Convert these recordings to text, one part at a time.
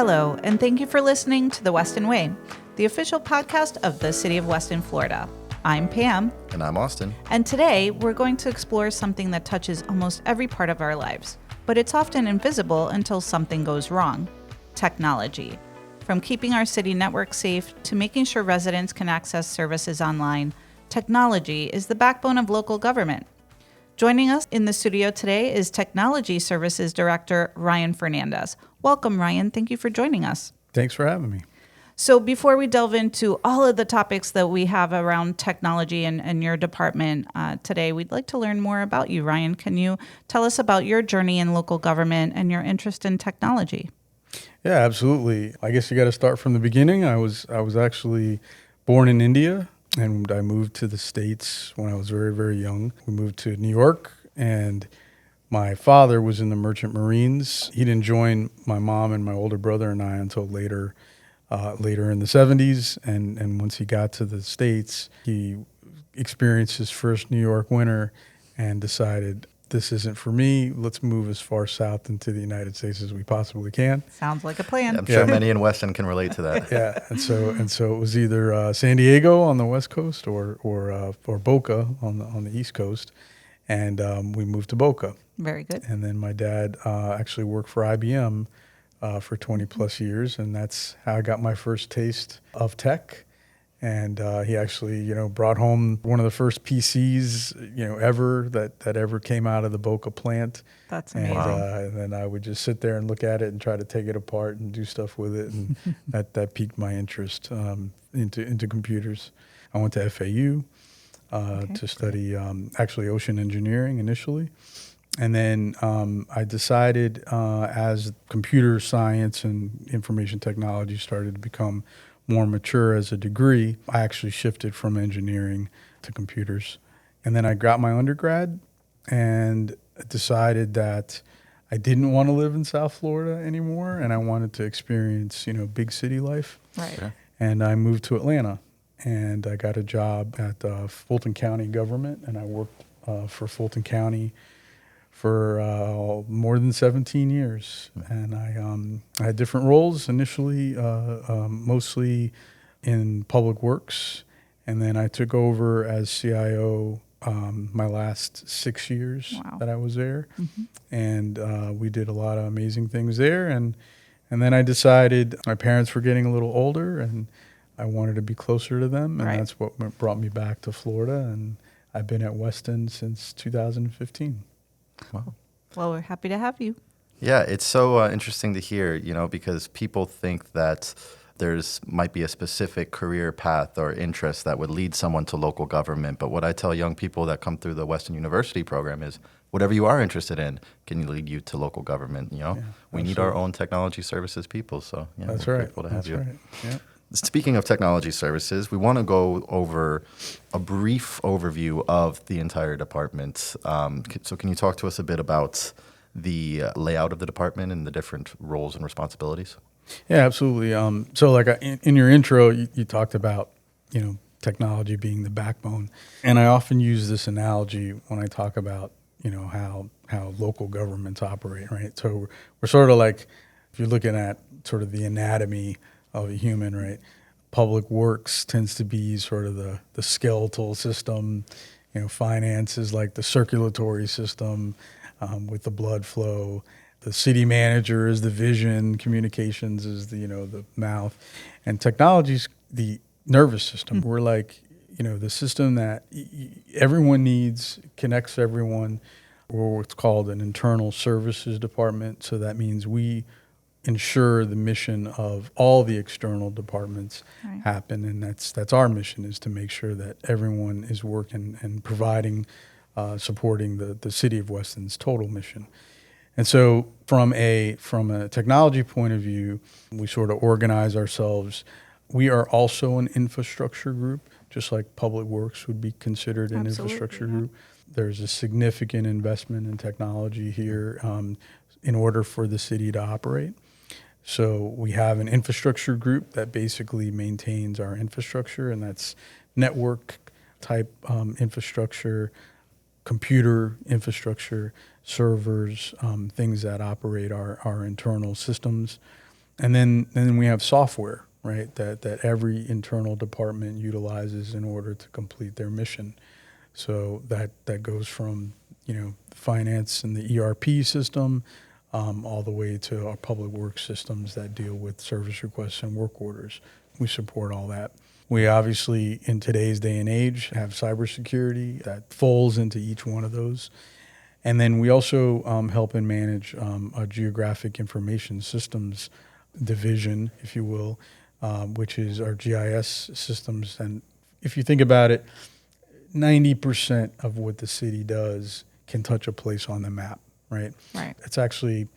Hello, and thank you for listening to The Weston Way, the official podcast of the City of Weston, Florida. I'm Pam. And I'm Austin. And today we're going to explore something that touches almost every part of our lives, but it's often invisible until something goes wrong: technology. From keeping our city network safe to making sure residents can access services online, technology is the backbone of local government. Joining us in the studio today is Technology Services Director Ryan Fernandes. Welcome, Ryan. Thank you for joining us. Thanks for having me. So before we delve into all of the topics that we have around technology and your department today, we'd like to learn more about you, Ryan. Can you tell us about your journey in local government and your interest in technology? Yeah, absolutely. I guess you got to start from the beginning. I was actually born in India, and I moved to the States when I was very, very young. We moved to New York, and my father was in the Merchant Marines. He didn't join my mom and my older brother and I until later in the 70s. And once he got to the States, he experienced his first New York winter and decided, this isn't for me. Let's move as far south into the United States as we possibly can. Sounds like a plan. I'm sure many in Weston can relate to that. Yeah, and so it was either San Diego on the West Coast or Boca on the East Coast, and we moved to Boca. Very good. And then my dad actually worked for IBM for 20 plus years, and that's how I got my first taste of tech. And he actually, brought home one of the first PCs, ever that ever came out of the Boca plant. That's amazing. And then I would just sit there and look at it and try to take it apart and do stuff with it, and that piqued my interest into computers. I went to FAU to study actually ocean engineering initially. And then I decided as computer science and information technology started to become more mature as a degree, I actually shifted from engineering to computers. And then I got my undergrad and decided that I didn't want to live in South Florida anymore, and I wanted to experience, big city life. Right. Sure. And I moved to Atlanta, and I got a job at Fulton County government, and I worked for Fulton County for more than 17 years. And I had different roles initially, mostly in public works. And then I took over as CIO my last 6 years that I was there. Mm-hmm. And we did a lot of amazing things there. And then I decided my parents were getting a little older, and I wanted to be closer to them. And that's what brought me back to Florida. And I've been at Weston since 2015. Wow. Well, we're happy to have you. Yeah, it's so interesting to hear, because people think that might be a specific career path or interest that would lead someone to local government. But what I tell young people that come through the Western University program is whatever you are interested in can lead you to local government. We need our own technology services people. So that's we're right. grateful to have you. Right. Yeah. Speaking of technology services, we want to go over a brief overview of the entire department. So can you talk to us a bit about the layout of the department and the different roles and responsibilities? Yeah, absolutely. So like in your intro, you talked about, technology being the backbone. And I often use this analogy when I talk about, how local governments operate, right? So we're sort of like, if you're looking at sort of the anatomy of a human, right? Public works tends to be sort of the skeletal system. Finance is like the circulatory system with the blood flow. The city manager is the vision. Communications is the mouth, and technology's the nervous system. We're like the system that everyone needs, connects everyone. We're what's called an internal services department. So that means we ensure the mission of all the external departments happen, and that's our mission, is to make sure that everyone is working and providing, supporting the City of Weston's total mission. And so from a technology point of view, we sort of organize ourselves. We are also an infrastructure group, just like Public Works would be considered an infrastructure group. There's a significant investment in technology here in order for the city to operate. So we have an infrastructure group that basically maintains our infrastructure, and that's network type infrastructure, computer infrastructure, servers, things that operate our internal systems. And then we have software, right, that every internal department utilizes in order to complete their mission. So that goes from, finance and the ERP system, all the way to our public works systems that deal with service requests and work orders. We support all that. We obviously, in today's day and age, have cybersecurity that falls into each one of those. And then we also help and manage a geographic information systems division, if you will, which is our GIS systems. And if you think about it, 90% of what the city does can touch a place on the map, right? Right. It's actually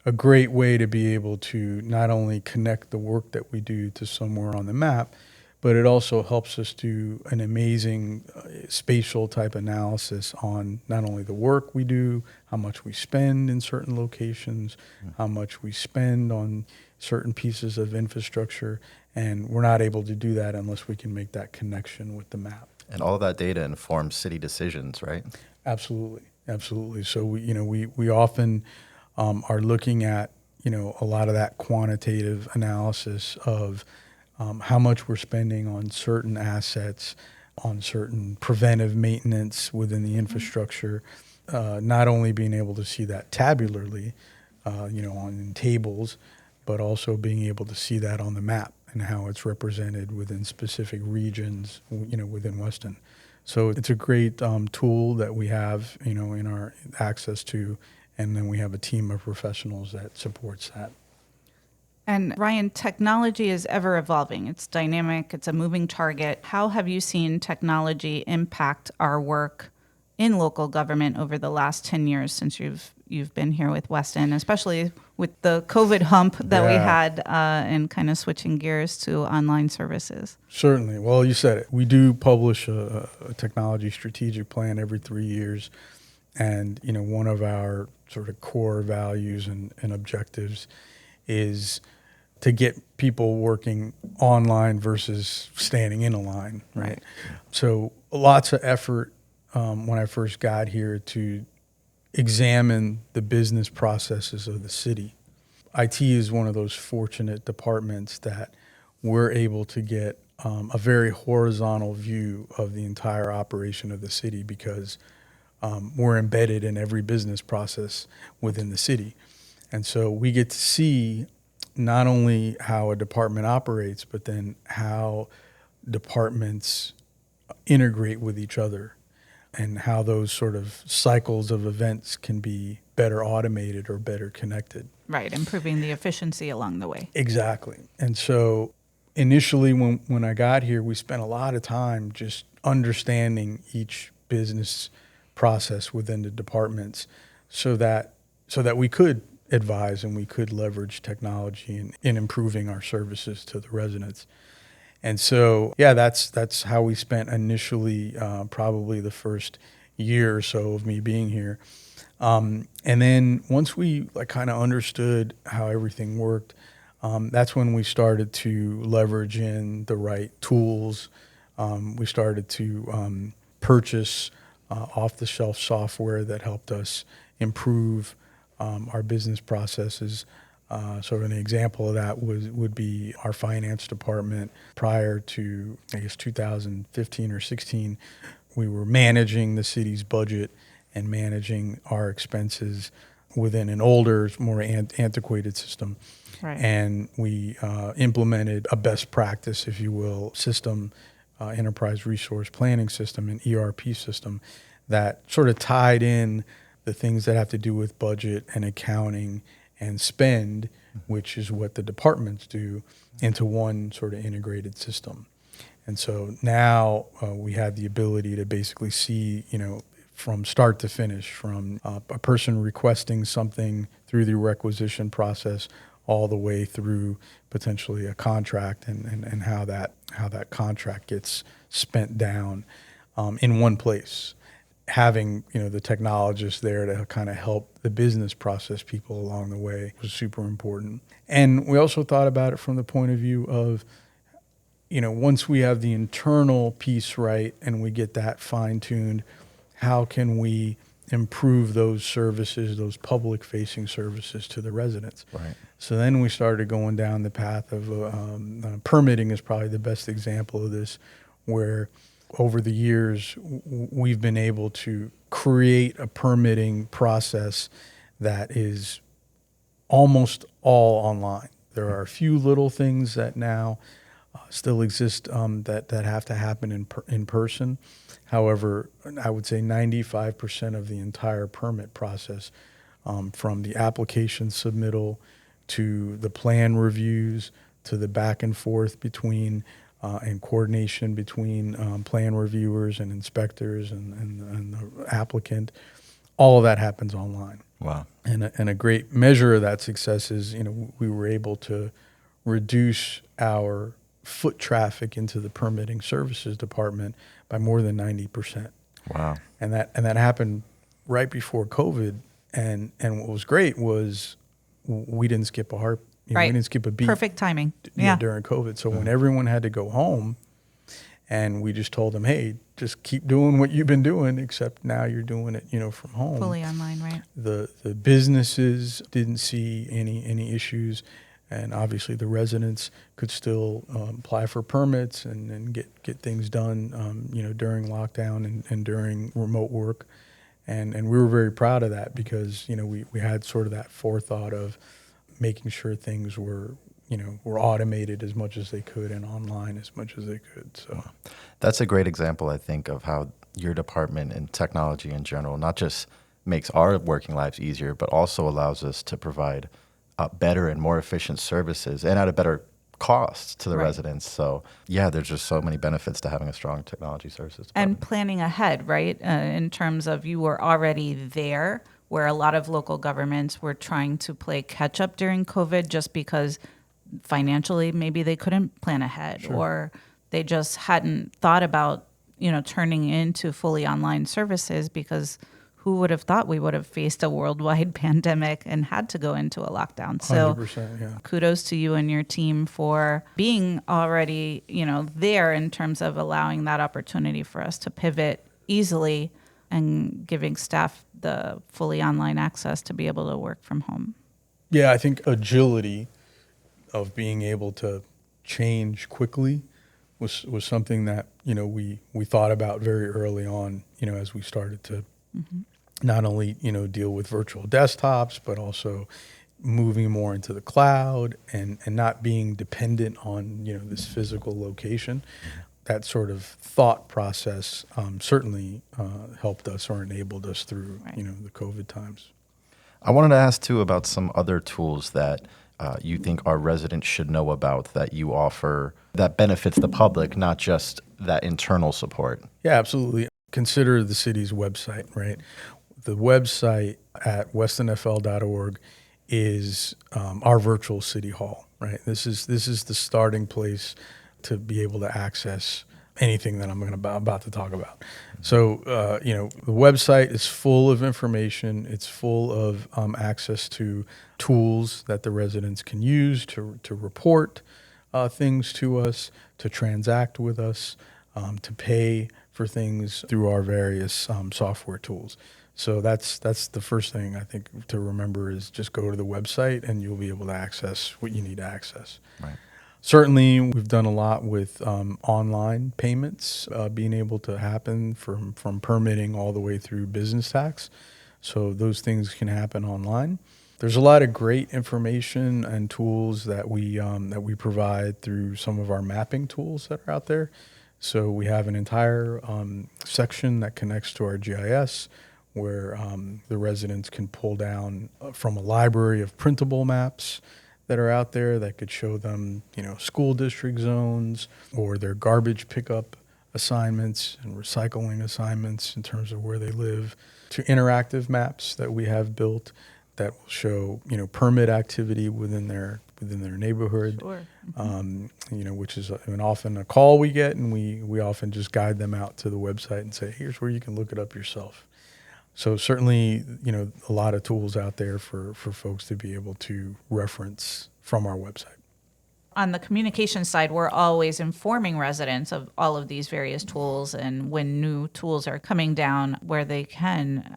a great way to be able to not only connect the work that we do to somewhere on the map, but it also helps us do an amazing spatial type analysis on not only the work we do, how much we spend in certain locations, how much we spend on certain pieces of infrastructure, and we're not able to do that unless we can make that connection with the map. And all of that data informs city decisions, right? Absolutely. So we often are looking at a lot of that quantitative analysis of how much we're spending on certain assets, on certain preventive maintenance within the infrastructure. Not only being able to see that tabularly, in tables, but also being able to see that on the map and how it's represented within specific regions, within Weston. So it's a great tool that we have, in our access to, and then we have a team of professionals that supports that. And Ryan, technology is ever evolving. It's dynamic. It's a moving target. How have you seen technology impact our work in local government over the last 10 years since you've been here with Weston, especially with the COVID hump that we had and kind of switching gears to online services? Certainly. Well, you said it. We do publish a technology strategic plan every 3 years. And, one of our sort of core values and objectives is to get people working online versus standing in a line, right? So lots of effort when I first got here to examine the business processes of the city. IT is one of those fortunate departments that we're able to get a very horizontal view of the entire operation of the city because we're embedded in every business process within the city. And so we get to see not only how a department operates, but then how departments integrate with each other and how those sort of cycles of events can be better automated or better connected. Right, improving the efficiency along the way. Exactly. And so initially when I got here, we spent a lot of time just understanding each business process within the departments so that we could advise and we could leverage technology in improving our services to the residents. And so, that's how we spent initially, probably the first year or so of me being here. And then once we kind of understood how everything worked, that's when we started to leverage in the right tools. We started to purchase off-the-shelf software that helped us improve our business processes. So an example of that would be our finance department. Prior to, 2015 or 16, we were managing the city's budget and managing our expenses within an older, more antiquated system. Right. And we implemented a best practice, if you will, system, enterprise resource planning system, an ERP system that sort of tied in the things that have to do with budget and accounting and spend, which is what the departments do, into one sort of integrated system. And so now we have the ability to basically see, from start to finish, from a person requesting something through the requisition process all the way through potentially a contract and how that contract gets spent down in one place. Having the technologists there to kind of help the business process people along the way was super important. And we also thought about it from the point of view of, once we have the internal piece right and we get that fine-tuned, how can we improve those services, those public-facing services to the residents. Right. So then we started going down the path of permitting is probably the best example of this, where over the years we've been able to create a permitting process that is almost all online. There are a few little things that now still exist that have to happen in person. However, I would say 95% of the entire permit process, from the application submittal to the plan reviews to the back and forth between and coordination between plan reviewers and inspectors and the applicant, all of that happens online. Wow. And a great measure of that success is, we were able to reduce our foot traffic into the permitting services department by more than 90%. Wow. And that happened right before COVID. And what was great was we didn't skip a heart. Right. We didn't skip a beat. Perfect timing. During COVID. So when everyone had to go home, and we just told them, hey, just keep doing what you've been doing, except now you're doing it, from home. Fully online, right? The businesses didn't see any issues, and obviously the residents could still apply for permits and get things done, during lockdown and during remote work, and we were very proud of that because we had sort of that forethought of making sure things were automated as much as they could and online as much as they could. So that's a great example, I think, of how your department and technology in general not just makes our working lives easier, but also allows us to provide better and more efficient services and at a better cost to the residents. So yeah, there's just so many benefits to having a strong technology services department. And planning ahead, right? In terms of you were already there, where a lot of local governments were trying to play catch up during COVID just because financially maybe they couldn't plan ahead, or they just hadn't thought about turning into fully online services, because who would have thought we would have faced a worldwide pandemic and had to go into a lockdown. So 100%, yeah. Kudos to you and your team for being already there in terms of allowing that opportunity for us to pivot easily and giving staff the fully online access to be able to work from home. Yeah, I think agility of being able to change quickly was something that we thought about very early on, as we started to not only deal with virtual desktops, but also moving more into the cloud and not being dependent on this physical location. That sort of thought process certainly helped us or enabled us through the COVID times. I wanted to ask too about some other tools that you think our residents should know about that you offer that benefits the public, not just that internal support. Yeah, absolutely. Consider the city's website, right? The website at westonfl.org is our virtual city hall, right? This is the starting place to be able to access anything that I'm about to talk about. So, the website is full of information. It's full of access to tools that the residents can use to report things to us, to transact with us, to pay for things through our various software tools. So that's the first thing I think to remember is just go to the website and you'll be able to access what you need to access. Right. Certainly, we've done a lot with online payments being able to happen from permitting all the way through business tax. So those things can happen online. There's a lot of great information and tools that we provide through some of our mapping tools that are out there. So we have an entire section that connects to our GIS where the residents can pull down from a library of printable maps that are out there that could show them, school district zones or their garbage pickup assignments and recycling assignments in terms of where they live, to interactive maps that we have built that will show, permit activity within their neighborhood. Sure. Which is often a call we get, and we often just guide them out to the website and say, here's where you can look it up yourself. So certainly, a lot of tools out there for folks to be able to reference from our website. On the communication side, we're always informing residents of all of these various tools, and when new tools are coming down, where they can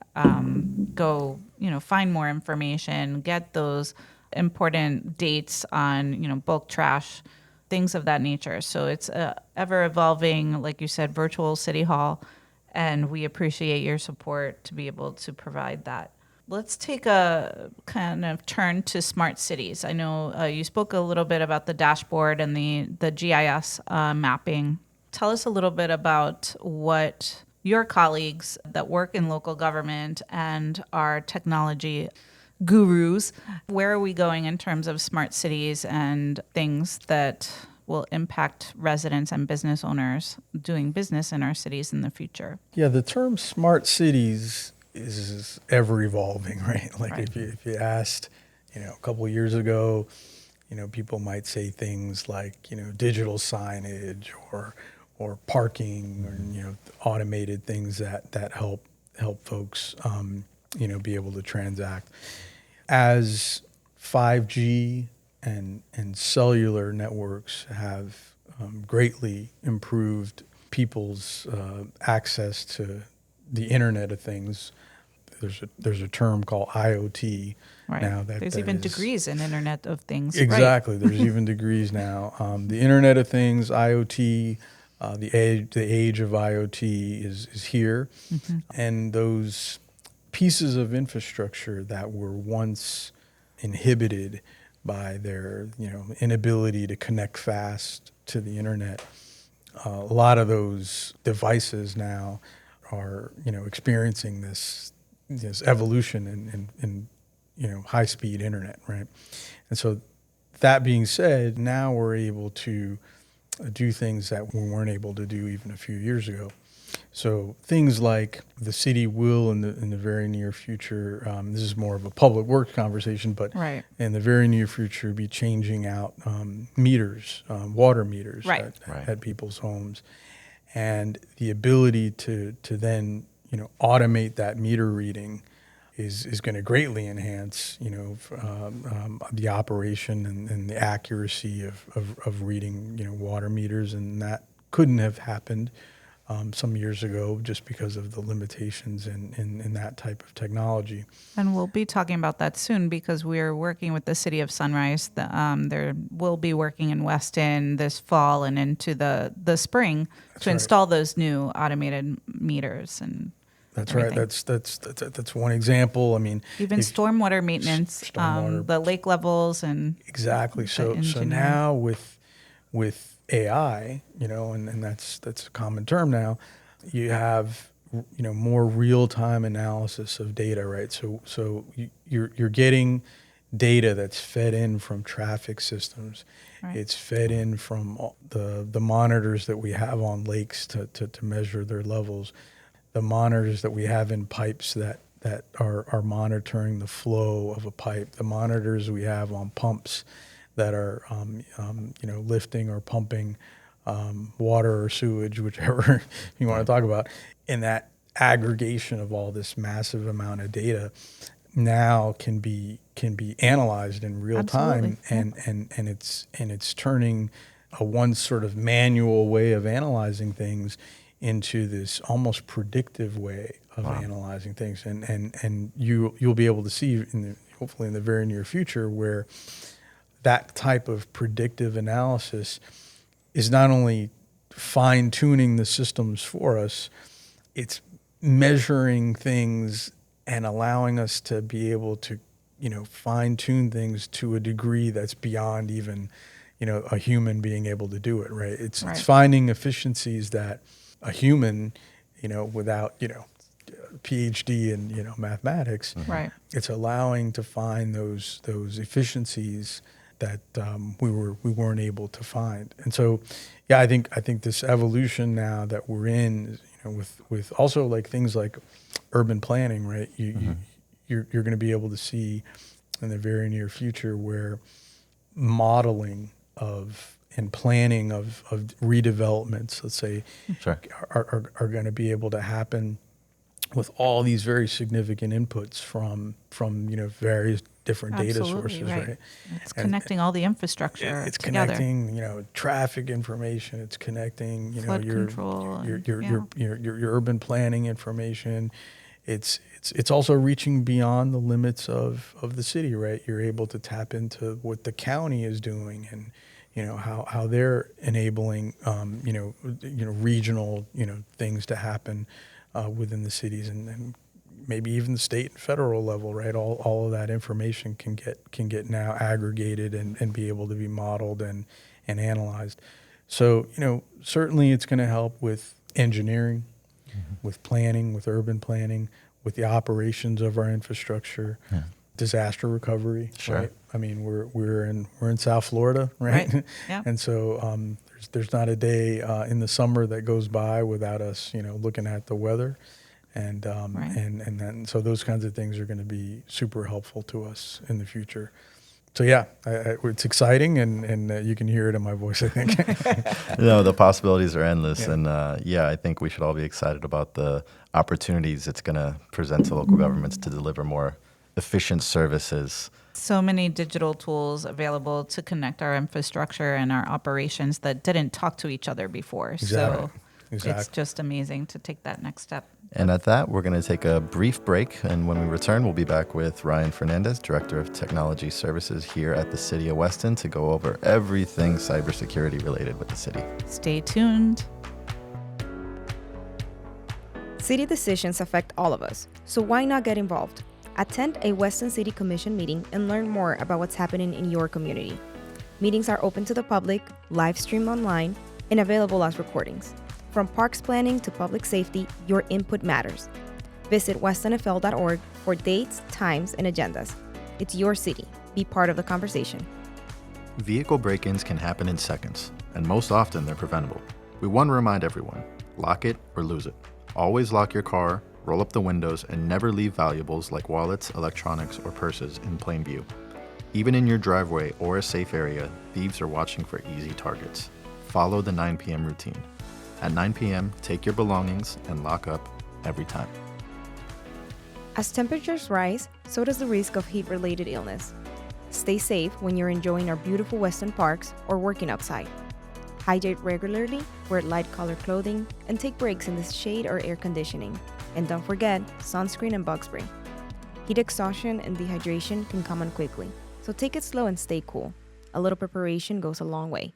go, find more information, get those important dates on, bulk trash, things of that nature. So it's a ever evolving, like you said, virtual city hall, and we appreciate your support to be able to provide that. Let's take a kind of turn to smart cities. I know you spoke a little bit about the dashboard and the GIS mapping. Tell us a little bit about what your colleagues that work in local government and are technology gurus, where are we going in terms of smart cities and things that will impact residents and business owners doing business in our cities in the future? Yeah, the term smart cities is ever evolving, right? Like Right. if you asked, a couple of years ago, people might say things like, digital signage or parking or, automated things that help folks, be able to transact. As 5G and cellular networks have greatly improved people's access to the Internet of Things, there's a term called IoT Right. now. There's even degrees in Internet of Things. Exactly. Right. There's even degrees now. The Internet of Things, IoT, the age of IoT is here, and those pieces of infrastructure that were once inhibited by their inability to connect fast to the internet. A lot of those devices now are experiencing this evolution in high speed internet, right? And so that being said, now we're able to do things that we weren't able to do even a few years ago. So things like the city will in the very near future, this is more of a public works conversation, but Right. in the very near future be changing out meters, water meters Right. at people's homes. And the ability to then, automate that meter reading is going to greatly enhance, the operation and the accuracy of reading, water meters. And that couldn't have happened some years ago just because of the limitations in that type of technology. And we'll be talking about that soon because we're working with the City of Sunrise. We'll be working in Weston this fall and into the spring to right. install those new automated meters and That's everything. right. That's one example. I mean, Even stormwater maintenance, stormwater. the lake levels and Exactly. So engineering. now with AI, and that's a common term now, you have more real-time analysis of data, right? So you're getting data that's fed in from traffic systems. Right. It's fed in from the monitors that we have on lakes to measure their levels, the monitors that we have in pipes that are monitoring the flow of a pipe, the monitors we have on pumps that are lifting or pumping water or sewage, whichever you want to talk about. And that aggregation of all this massive amount of data now can be analyzed in real time, and it's turning a once sort of manual way of analyzing things into this almost predictive way of analyzing things, and you'll be able to see hopefully in the very near future where that type of predictive analysis is not only fine-tuning the systems for us, it's measuring things and allowing us to be able to, fine-tune things to a degree that's beyond even, a human being able to do it, right? It's finding efficiencies that a human, without, PhD in, mathematics, Right. it's allowing to find those efficiencies that we weren't able to find. And so, yeah, I think this evolution now that we're in, with also like things like urban planning, right? You're going to be able to see in the very near future where modeling of and planning of redevelopments, let's say, Sure. are going to be able to happen with all these very significant inputs from various different data Absolutely, sources, right? It's And connecting all the infrastructure it's together. connecting, traffic information. It's connecting, Flood control your urban planning information. It's also reaching beyond the limits of the city, right? You're able to tap into what the county is doing, and how they're enabling regional things to happen within the cities, and maybe even the state and federal level, right? All of that information can get now aggregated and be able to be modeled and analyzed. So certainly it's going to help with engineering, with planning, with urban planning, with the operations of our infrastructure, disaster recovery. Sure. Right? I mean, we're in South Florida, right? Yeah. And so there's not a day in the summer that goes by without us, looking at the weather, and and then so those kinds of things are going to be super helpful to us in the future. So yeah, it's exciting, and you can hear it in my voice, I think. The possibilities are endless. Yeah. And I think we should all be excited about the opportunities it's going to present to local governments to deliver more efficient services. So many digital tools available to connect our infrastructure and our operations that didn't talk to each other before. So Exactly. it's just amazing to take that next step. And at that, we're going to take a brief break. And when we return, we'll be back with Ryan Fernandes, Director of Technology Services here at the City of Weston, to go over everything cybersecurity related with the city. Stay tuned. City decisions affect all of us, so why not get involved? Attend a Weston City Commission meeting and learn more about what's happening in your community. Meetings are open to the public, live streamed online, and available as recordings. From parks planning to public safety, your input matters. Visit westonfl.org for dates, times, and agendas. It's your city. Be part of the conversation. Vehicle break-ins can happen in seconds, and most often they're preventable. We want to remind everyone, lock it or lose it. Always lock your car, roll up the windows, and never leave valuables like wallets, electronics, or purses in plain view. Even in your driveway or a safe area, thieves are watching for easy targets. Follow the 9 p.m. routine. At 9 p.m., take your belongings and lock up every time. As temperatures rise, so does the risk of heat-related illness. Stay safe when you're enjoying our beautiful Weston parks or working outside. Hydrate regularly, wear light-colored clothing, and take breaks in the shade or air conditioning. And don't forget sunscreen and bug spray. Heat exhaustion and dehydration can come on quickly, so take it slow and stay cool. A little preparation goes a long way.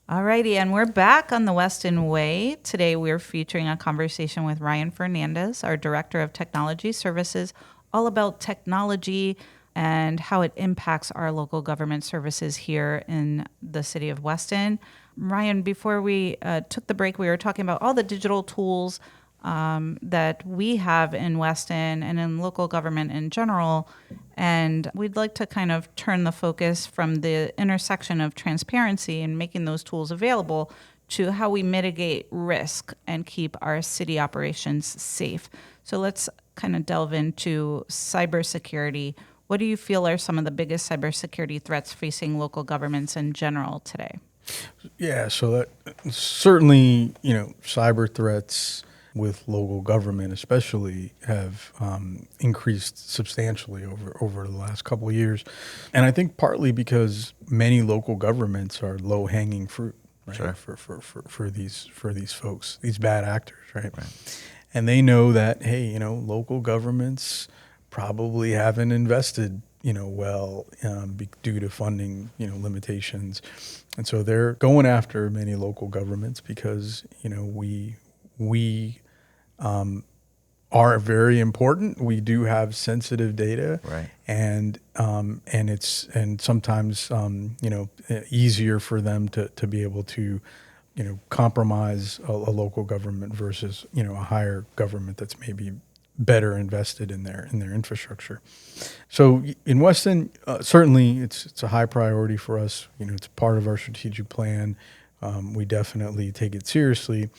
Alrighty, and we're back on the Weston Way. Today we're featuring a conversation with Ryan Fernandes, our Director of Technology Services, all about technology and how it impacts our local government services here in the City of Weston. Ryan, before we took the break, we were talking about all the digital tools that we have in Weston and in local government in general. And we'd like to kind of turn the focus from the intersection of transparency and making those tools available to how we mitigate risk and keep our city operations safe. So let's kind of delve into cybersecurity. What do you feel are some of the biggest cybersecurity threats facing local governments in general today? Yeah, so that certainly, cyber threats with local government especially have increased substantially over the last couple of years. And I think partly because many local governments are low-hanging fruit, right? Sure. For these folks, these bad actors, right? And they know that, hey, local governments probably haven't invested well due to funding limitations, and so they're going after many local governments because we are very important. We do have sensitive data, Right. and sometimes easier for them to be able to compromise a local government versus a higher government that's maybe better invested in their infrastructure. So in Weston, certainly it's a high priority for us. It's part of our strategic plan. We definitely take it seriously,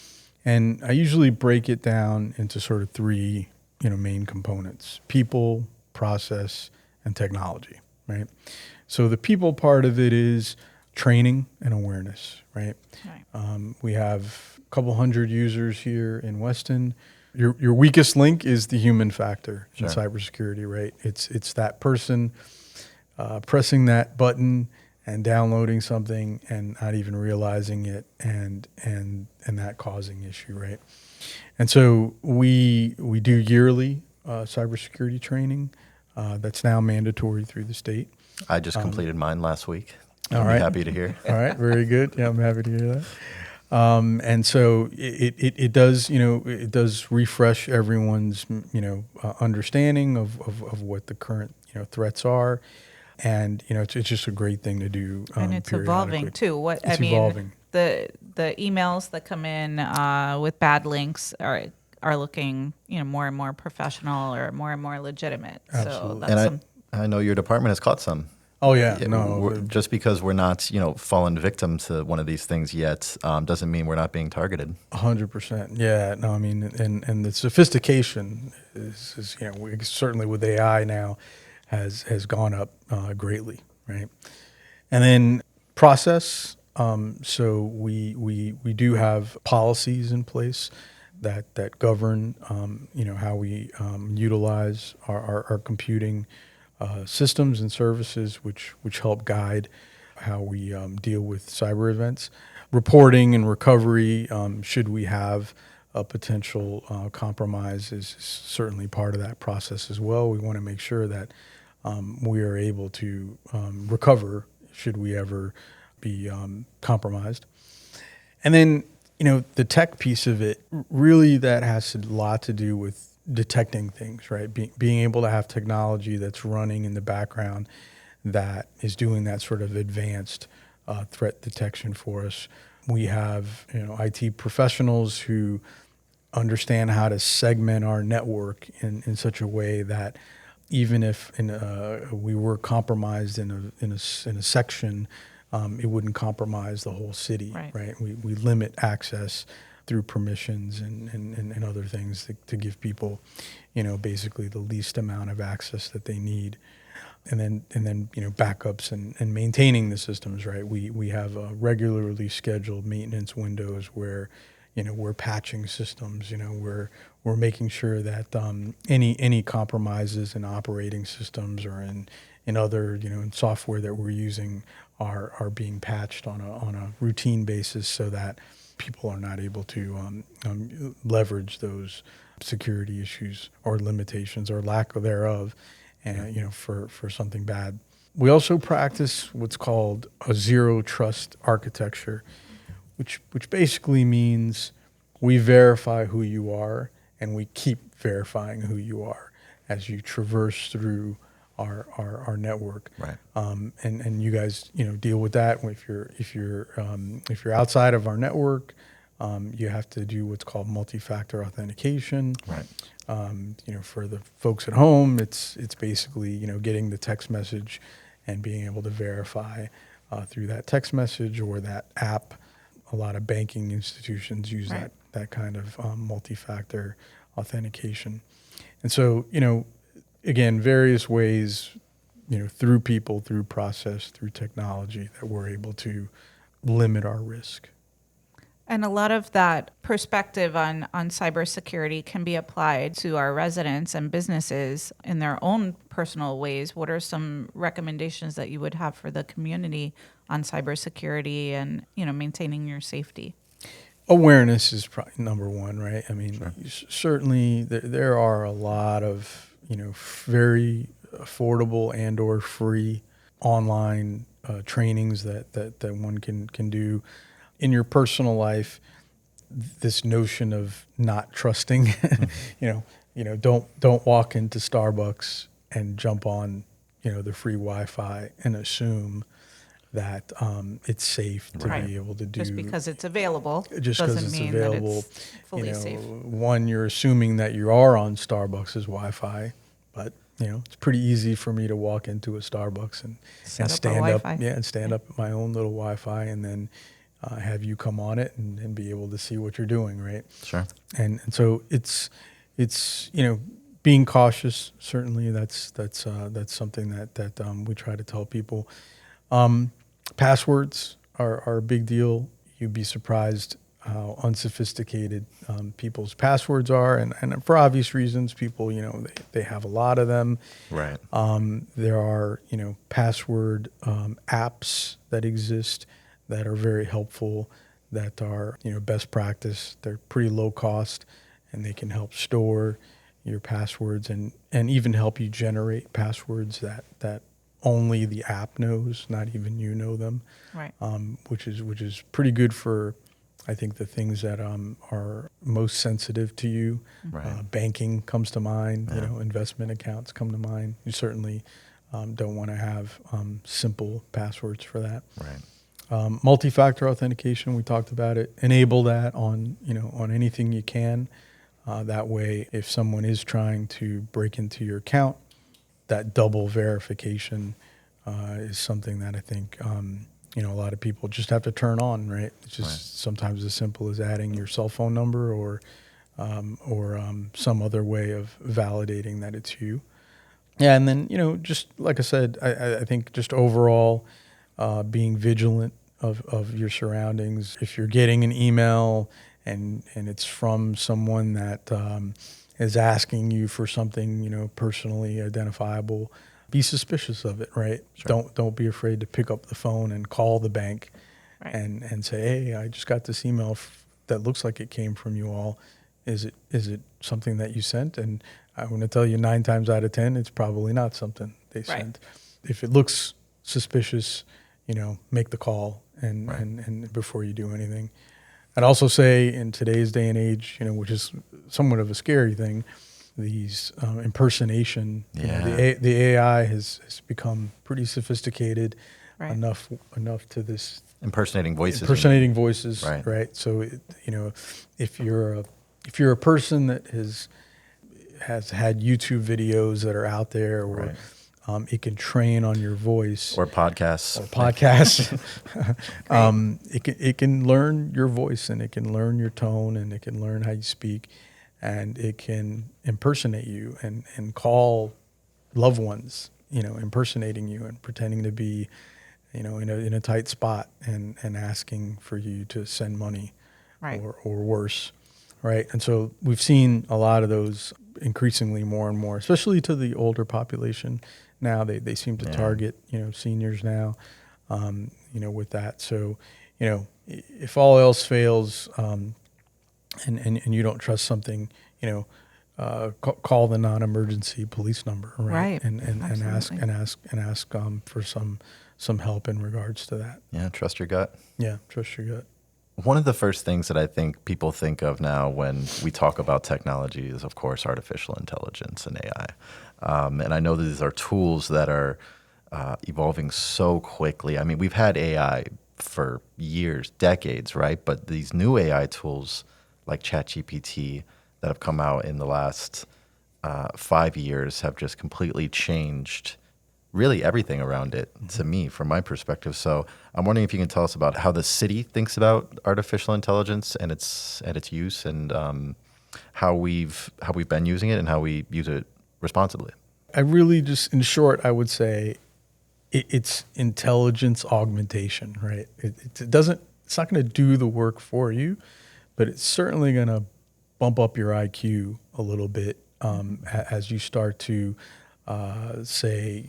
and I usually break it down into sort of three main components: people, process, and technology. Right. So the people part of it is training and awareness. Right. We have a couple hundred users here in Weston. your weakest link is the human factor in Sure. cybersecurity, right? It's that person pressing that button and downloading something and not even realizing it, and that causing issue, right? And so we do yearly cybersecurity training that's now mandatory through the state. I just completed mine last week. All I'll right. be happy to hear. All right, very good. Yeah, I'm happy to hear that. And so it does, it does refresh everyone's, understanding of what the current, threats are. And, it's just a great thing to do. And it's evolving periodically. too. It's evolving. The emails that come in with bad links are looking, more and more professional or more and more legitimate. Absolutely. So that's And I know your department has caught some. Oh, yeah. Yeah, No. just because we're not, fallen victim to one of these things yet, doesn't mean we're not being targeted. 100%. Yeah. No, I mean, and the sophistication is certainly with AI now has gone up greatly, right? And then process. So we do have policies in place that govern, how we utilize our computing systems and services, which help guide how we deal with cyber events, reporting and recovery. Should we have a potential compromise is certainly part of that process as well. We want to make sure that we are able to recover should we ever be compromised. And then, the tech piece of it, really that has a lot to do with detecting things, right? Being able to have technology that's running in the background that is doing that sort of advanced threat detection for us. We have, IT professionals who understand how to segment our network in such a way that even if we were compromised in a section, it wouldn't compromise the whole city, right? We limit access through permissions and other things to give people, basically the least amount of access that they need. And then backups and maintaining the systems, right? We have regularly scheduled maintenance windows where, we're patching systems, we're making sure that any compromises in operating systems or in other, in software that we're using are being patched on a routine basis so that people are not able to leverage those security issues or limitations or lack thereof, and for something bad. We also practice what's called a zero trust architecture, which basically means we verify who you are and we keep verifying who you are as you traverse through our network. Right. And you guys deal with that. If you're outside of our network, you have to do what's called multi-factor authentication. Right. For the folks at home, it's basically getting the text message and being able to verify through that text message or that app. A lot of banking institutions use that kind of multi-factor authentication. And so, again, various ways, through people, through process, through technology that we're able to limit our risk. And a lot of that perspective on cybersecurity can be applied to our residents and businesses in their own personal ways. What are some recommendations that you would have for the community on cybersecurity and, maintaining your safety? Awareness is probably number one, right? I mean, certainly there are a lot of, very affordable and or free online trainings that one can do. In your personal life, this notion of not trusting, don't walk into Starbucks and jump on, the free Wi-Fi and assume that it's safe to be able to do. Just because it's available just doesn't it's mean available, that it's fully safe. One, you're assuming that you are on Starbucks' Wi-Fi, but it's pretty easy for me to walk into a Starbucks and stand up, and stand up at my own little Wi-Fi, and then have you come on it and be able to see what you're doing, right? Sure. And so it's being cautious. Certainly, that's something that we try to tell people. Passwords are a big deal. You'd be surprised how unsophisticated people's passwords are, and for obvious reasons, people, they have a lot of them. Right. There are, password apps that exist that are very helpful, that are, best practice. They're pretty low cost, and they can help store your passwords and even help you generate passwords that only the app knows, not even you know them. Right. Which is pretty good for, I think, the things that are most sensitive to you. Right. Banking comes to mind. Yeah. Investment accounts come to mind. You certainly don't want to have simple passwords for that. Right. Multi-factor authentication, we talked about it. Enable that on anything you can. That way, if someone is trying to break into your account, that double verification is something that I think a lot of people just have to turn on, right? It's just sometimes as simple as adding your cell phone number or some other way of validating that it's you. Yeah, and then, just like I said, I think just overall being vigilant of your surroundings. If you're getting an email and it's from someone that is asking you for something, personally identifiable, be suspicious of it, right? Sure. Don't be afraid to pick up the phone and call the bank and say, hey, I just got this email that looks like it came from you all. Is it something that you sent? And I'm going to tell you 9 times out of 10, it's probably not something they sent. If it looks suspicious, make the call and before you do anything. I'd also say in today's day and age, which is somewhat of a scary thing, these impersonation, the AI has become pretty sophisticated enough to this Impersonating voices. Right? So if you're a person that has had YouTube videos that are out there, or it can train on your voice, or podcasts. It can learn your voice, and it can learn your tone, and it can learn how you speak, and it can impersonate you and call loved ones, impersonating you and pretending to be, in a tight spot and asking for you to send money, or worse, right? And so we've seen a lot of those increasingly more and more, especially to the older population. Now they seem to target, seniors now, with that. So, if all else fails, and you don't trust something, call the non-emergency police number, right? And ask for some help in regards to that. Yeah, trust your gut. Yeah, trust your gut. One of the first things that I think people think of now when we talk about technology is, of course, artificial intelligence and AI. And I know these are tools that are evolving so quickly. I mean, we've had AI for years, decades, right? But these new AI tools like ChatGPT that have come out in the last 5 years have just completely changed really everything around it, to me, from my perspective. So I'm wondering if you can tell us about how the city thinks about artificial intelligence and its use, and how we've been using it and how we use it responsibly. I really just, in short, I would say it's intelligence augmentation, right? It's not going to do the work for you, but it's certainly going to bump up your IQ a little bit as you start to say,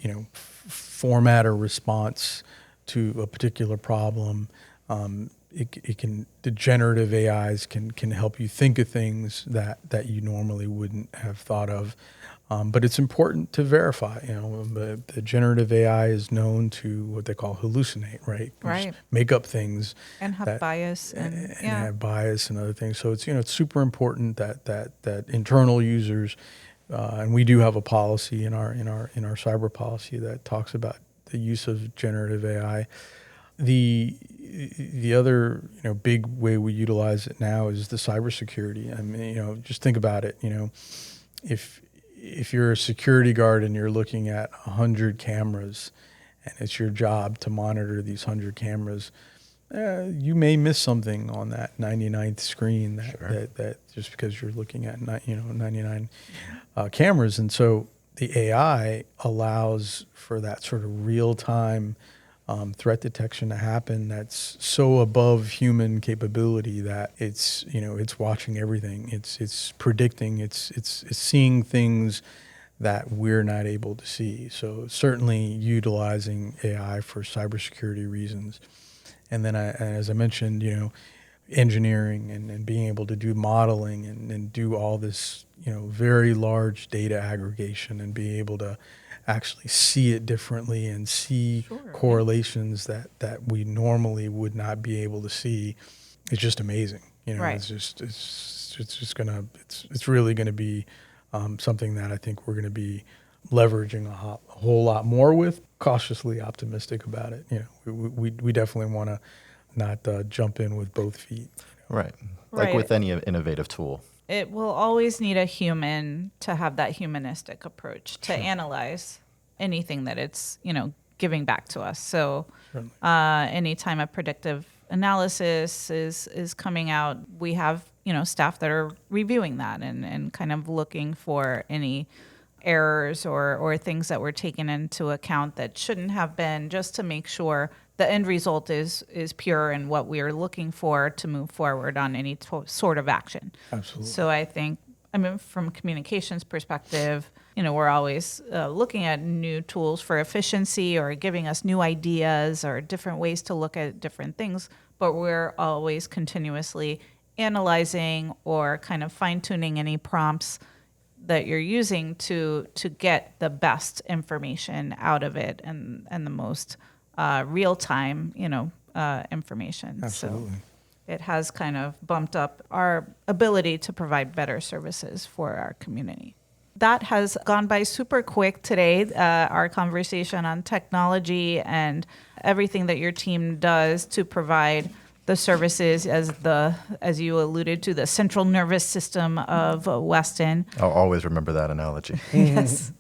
format a response to a particular problem. The generative AIs can help you think of things that you normally wouldn't have thought of. But it's important to verify. The generative AI is known to what they call hallucinate, right? Just make up things and have bias and have bias and other things. So it's super important that internal users, and we do have a policy in our cyber policy that talks about the use of generative AI. The other big way we utilize it now is the cybersecurity. I mean, just think about it. If you're a security guard and you're looking at 100 cameras, and it's your job to monitor these 100 cameras, you may miss something on that 99th screen that just because you're looking at 99 cameras. And so the AI allows for that sort of real-time threat detection to happen that's so above human capability that it's watching everything. It's predicting. It's seeing things that we're not able to see. So certainly utilizing AI for cybersecurity reasons. And then as I mentioned, engineering and being able to do modeling and do all this, very large data aggregation and be able to actually see it differently and see correlations that we normally would not be able to see. It's just amazing. Right. It's really going to be something that I think we're going to be leveraging a whole lot more with. Cautiously optimistic about it. We definitely want to not jump in with both feet. Right. Like with any innovative tool. It will always need a human to have that humanistic approach to analyze anything that it's, giving back to us. So anytime a predictive analysis is coming out, we have, staff that are reviewing that and kind of looking for any errors or things that were taken into account that shouldn't have been, just to make sure the end result is pure and what we are looking for to move forward on any sort of action. Absolutely. So I think, from a communications perspective, we're always looking at new tools for efficiency or giving us new ideas or different ways to look at different things, but we're always continuously analyzing or kind of fine-tuning any prompts that you're using to get the best information out of it and the most real-time, information. Absolutely. So it has kind of bumped up our ability to provide better services for our community. That has gone by super quick today, our conversation on technology and everything that your team does to provide the services as you alluded to, the central nervous system of Weston. I'll always remember that analogy. Yes.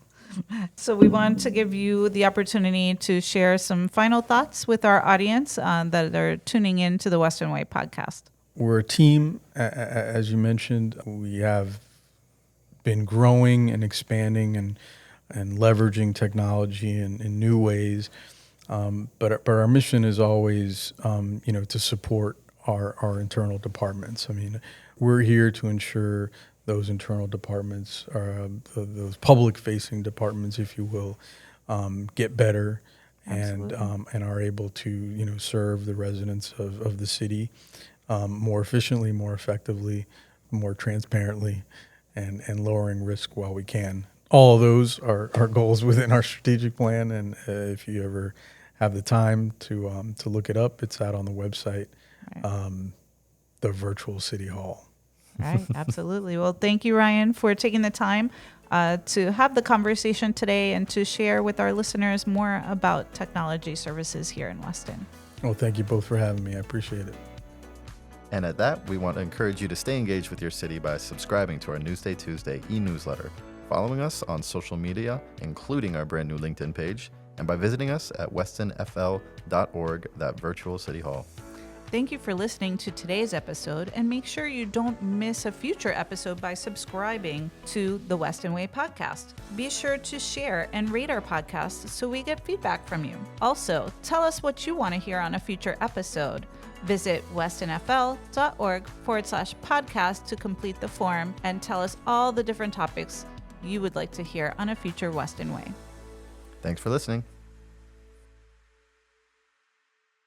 So we want to give you the opportunity to share some final thoughts with our audience that are tuning in to the Weston Way podcast. We're a team, as you mentioned. We have been growing and expanding and leveraging technology in new ways. But our mission is always, to support our internal departments. We're here to ensure those internal departments, those public-facing departments, if you will, get better and are able to, serve the residents of the city more efficiently, more effectively, more transparently, and lowering risk while we can. All of those are goals within our strategic plan, and if you ever have the time to look it up, it's out on the website, the virtual City Hall. Right, absolutely. Well, thank you, Ryan, for taking the time to have the conversation today and to share with our listeners more about technology services here in Weston. Well, thank you both for having me. I appreciate it. And at that, we want to encourage you to stay engaged with your city by subscribing to our Newsday Tuesday e-newsletter, following us on social media, including our brand new LinkedIn page, and by visiting us at westonfl.org, that virtual City Hall. Thank you for listening to today's episode, and make sure you don't miss a future episode by subscribing to the Weston Way podcast. Be sure to share and rate our podcast so we get feedback from you. Also, tell us what you want to hear on a future episode. Visit westonfl.org/podcast to complete the form and tell us all the different topics you would like to hear on a future Weston Way. Thanks for listening.